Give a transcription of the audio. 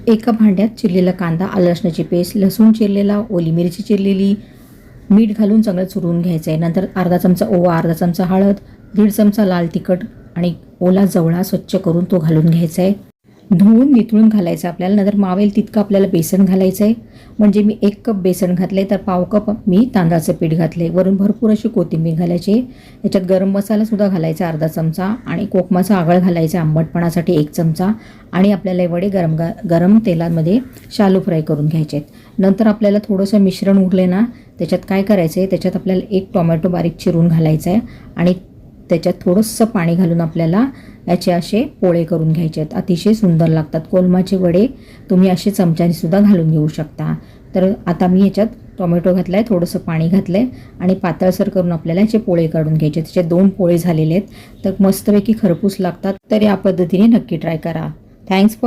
एका भांड्यात चिरलेला कांदा, आलं लसणाची पेस्ट, लसूण चिरलेला, ओली मिरची चिरलेली, मीठ घालून चांगलं चुरून घ्यायचं आहे. नंतर अर्धा चमचा ओवा, अर्धा चमचा हळद, 1.5 चमचा लाल तिखट आणि ओला जवळा स्वच्छ करून तो घालून घ्यायचा आहे. धुवून निथळून घालायचं आपल्याला. नंतर मावेल तितकं आपल्याला बेसन घालायचं आहे. म्हणजे मी 1 कप बेसन घातले तर पाव कप मी तांदळाचं पीठ घातले. वरून भरपूर अशी कोथिंबीर घालायची. याच्यात गरम मसालासुद्धा घालायचा अर्धा चमचा आणि कोकमाचा आगळ घालायचा आंबटपणासाठी 1 चमचा आणि आपल्याला हे वडे गरम तेलामध्ये शालो फ्राय करून घ्यायचे आहेत. नंतर आपल्याला थोडंसं मिश्रण उरले ना, त्याच्यात काय करायचं आहे, त्याच्यात आपल्याला 1 टोमॅटो बारीक चिरून घालायचा आहे आणि त्याच्यात थोडंसं पाणी घालून आपल्याला याचे असे पोळे करून घ्यायचे आहेत. अतिशय सुंदर लागतात. कोलमाचे वडे तुम्ही असे चमच्यानेसुद्धा घालून घेऊ शकता. तर आता मी याच्यात टोमॅटो घातला आहे, थोडंसं पाणी घातलं आहे आणि पातळसर करून आपल्याला याचे पोळे काढून घ्यायचे. त्याचे 2 पोळे झालेले आहेत. तर मस्तपैकी खरपूस लागतात. तर या पद्धतीने नक्की ट्राय करा. Thanks for